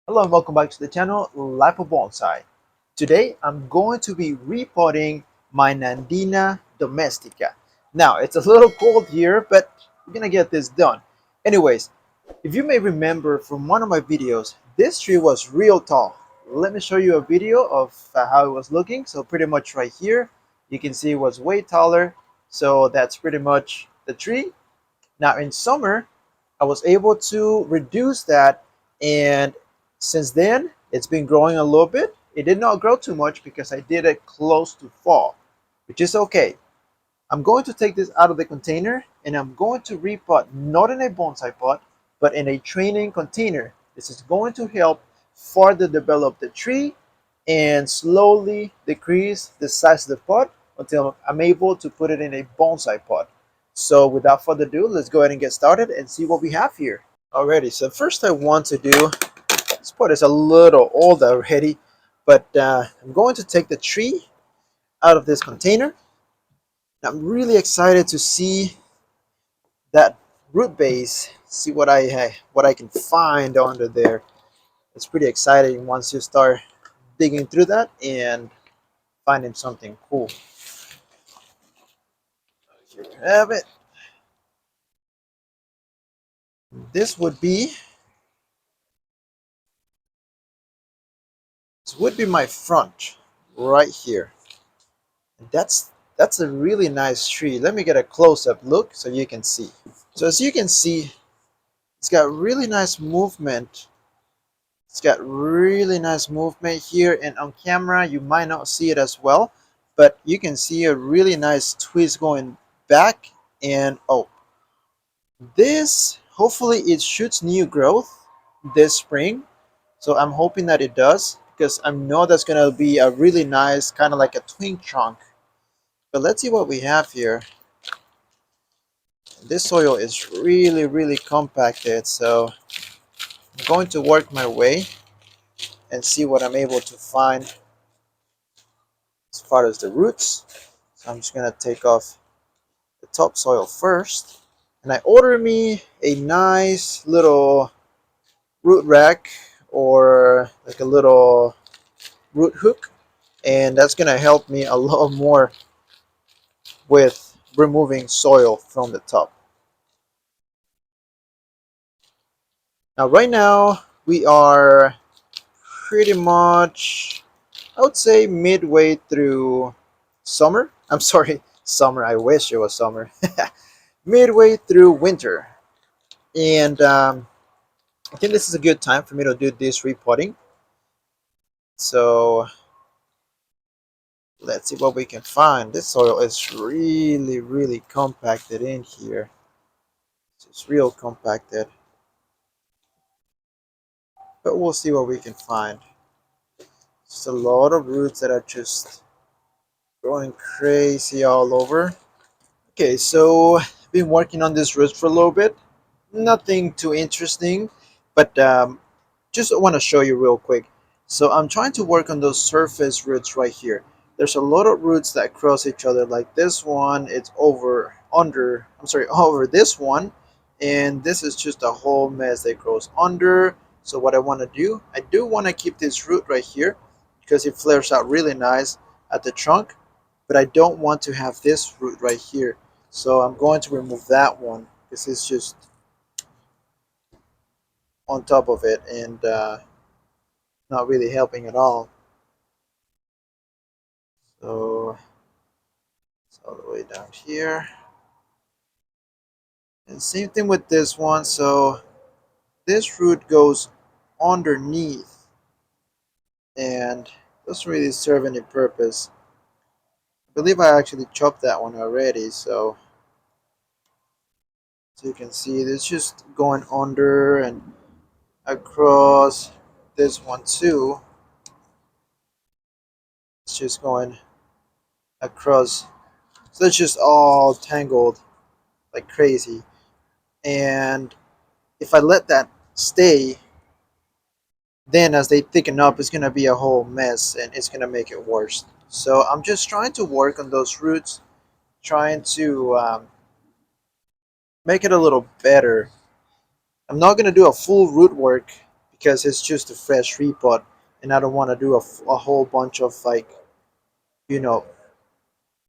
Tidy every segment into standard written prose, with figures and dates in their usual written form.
Hello and welcome back to the channel Life of Bonsai. Today I'm going to be repotting my Nandina domestica. Now it's a little cold here, but we're gonna get this done. Anyways, if you may remember from one of my videos, this tree was real tall. Let me show you a video of how it was looking. So pretty much right here, you can see it was way taller. So that's pretty much the tree. Now in summer, I was able to reduce that, and since then it's been growing a little bit. It did not grow too much because I did it close to fall, which is okay. I'm going to take this out of the container and I'm going to repot not in a bonsai pot but in a training container. This is going to help further develop the tree and slowly decrease the size of the pot until I'm able to put it in a bonsai pot. So without further ado, let's go ahead and get started and see what we have here. Alrighty, so first I want to do, this pot is a little old already, but I'm going to take the tree out of this container. I'm really excited to see that root base, see what I can find under there. It's pretty exciting once you start digging through that and finding something cool. Here we have it. This would be my front right here. And that's a really nice tree. Let me get a close-up look so you can see. So as you can see, it's got really nice movement. It's got really nice movement here, and on camera you might not see it as well, but you can see a really nice twist going back. And oh, this hopefully it shoots new growth this spring, so I'm hoping that it does, because I know that's gonna be a really nice kind of like a twin trunk. But let's see what we have here. This soil is really compacted, so I'm going to work my way and see what I'm able to find as far as the roots. So I'm just gonna take off the topsoil first, and I ordered me a nice little root rack or like a little root hook, and that's gonna help me a lot more with removing soil from the top. Now right now we are pretty much, I would say, midway through summer. I'm sorry, summer, I wish it was summer. Midway through winter, and I think this is a good time for me to do this repotting. So let's see what we can find. This soil is really compacted in here. It's real compacted, but we'll see what we can find. Just a lot of roots that are just growing crazy all over. Okay, so I've been working on this root for a little bit. Nothing too interesting, but just want to show you real quick. So I'm trying to work on those surface roots right here. There's a lot of roots that cross each other, like this one, it's over this one, and this is just a whole mess that grows under. So what I want to do, I do want to keep this root right here because it flares out really nice at the trunk, but I don't want to have this root right here. So I'm going to remove that one because it's just on top of it, and not really helping at all. So it's all the way down here. And same thing with this one. So this root goes underneath and doesn't really serve any purpose. I believe I actually chopped that one already. So you can see it's just going under and across. This one too. It's just going across. So it's just all tangled like crazy. And if I let that stay, then as they thicken up, it's going to be a whole mess and it's going to make it worse. So I'm just trying to work on those roots, trying to make it a little better. I'm not going to do a full root work because it's just a fresh repot, and I don't want to do a whole bunch of like, you know,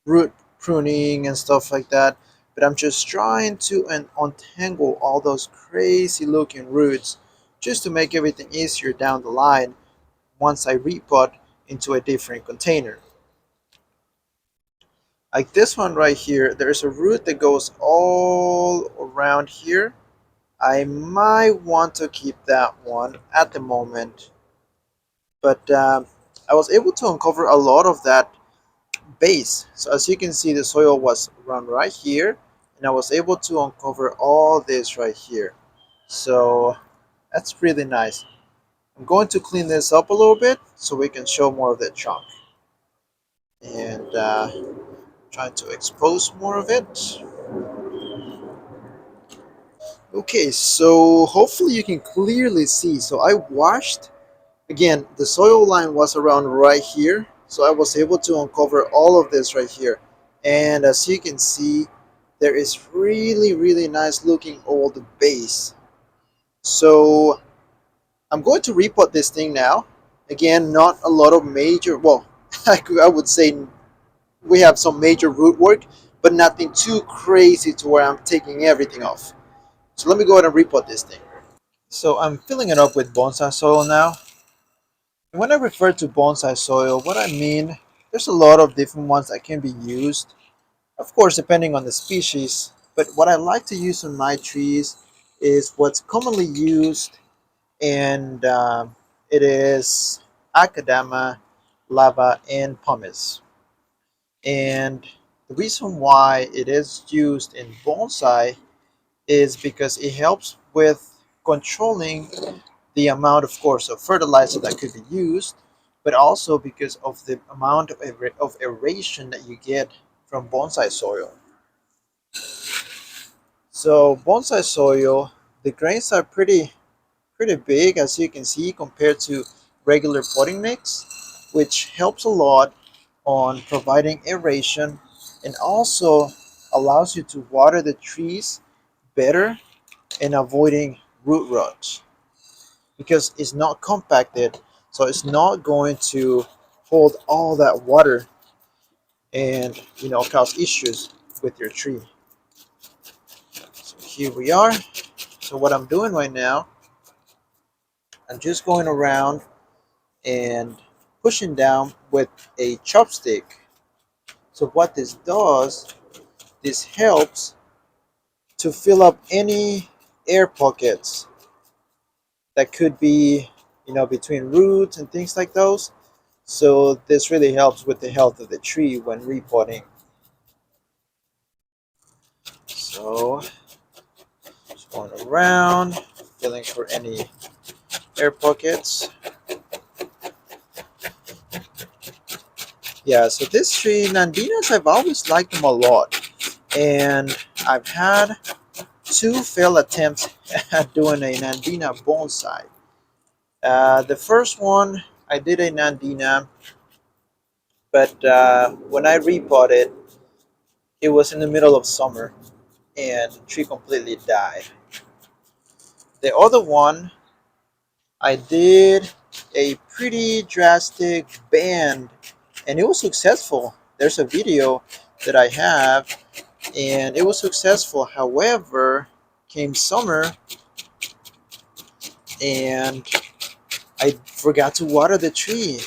root pruning and stuff like that. But I'm just trying to untangle all those crazy looking roots just to make everything easier down the line once I repot into a different container. Like this one right here, there's a root that goes all around here. I might want to keep that one at the moment, but I was able to uncover a lot of that base. So as you can see, the soil was around right here, and I was able to uncover all this right here. So that's really nice. I'm going to clean this up a little bit so we can show more of that chunk, and trying to expose more of it. Okay, so hopefully you can clearly see. So I washed, again, the soil line was around right here. So I was able to uncover all of this right here. And as you can see, there is really, really nice looking old base. So I'm going to repot this thing now. Again, not a lot of major, well, I would say we have some major root work, but nothing too crazy to where I'm taking everything off. So let me go ahead and repot this thing. So I'm filling it up with bonsai soil now. When I refer to bonsai soil, what I mean, there's a lot of different ones that can be used, of course, depending on the species. But what I like to use on my trees is what's commonly used, and it is Akadama, Lava, and Pumice. And the reason why it is used in bonsai is because it helps with controlling the amount, of course, of fertilizer that could be used, but also because of the amount of aeration that you get from bonsai soil. So bonsai soil, the grains are pretty big, as you can see, compared to regular potting mix, which helps a lot on providing aeration and also allows you to water the trees better and avoiding root rot, because it's not compacted, so it's not going to hold all that water and cause issues with your tree. So here we are. So what I'm doing right now, I'm just going around and pushing down with a chopstick. So what this does, this helps to fill up any air pockets that could be between roots and things like those. So this really helps with the health of the tree when repotting. So just going around, feeling for any air pockets. Yeah, so this tree, Nandinas, I've always liked them a lot. And I've had two failed attempts at doing a Nandina bonsai. The first one, I did a Nandina, but when I repotted, it was in the middle of summer and the tree completely died. The other one, I did a pretty drastic band and it was successful. There's a video that I have and it was successful. However, came summer and I forgot to water the tree.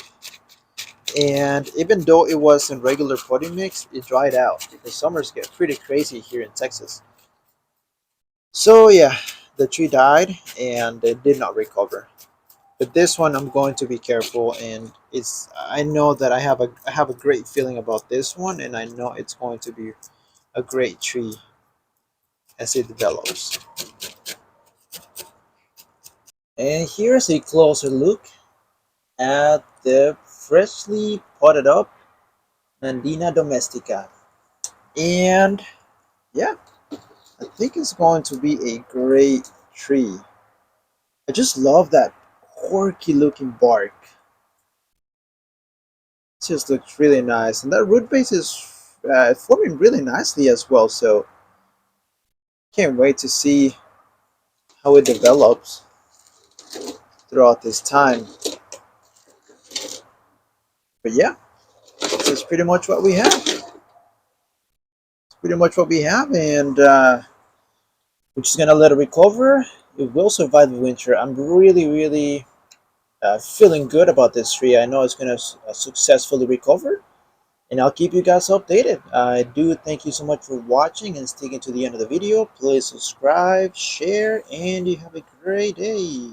And even though it was in regular potting mix, it dried out because summers get pretty crazy here in Texas. So yeah, the tree died and it did not recover. But this one I'm going to be careful, and I know that I have a great feeling about this one, and I know it's going to be a great tree as it develops. And here's a closer look at the freshly potted up Nandina domestica. And yeah, I think it's going to be a great tree. I just love that quirky looking bark. It just looks really nice, and that root base is forming really nicely as well. So can't wait to see how it develops. throughout this time. But yeah, this is pretty much what we have. It's pretty much what we have, and we're just gonna let it recover. It will survive the winter. I'm really feeling good about this tree. I know it's gonna successfully recover, and I'll keep you guys updated. I do thank you so much for watching and sticking to the end of the video. Please subscribe, share, and you have a great day.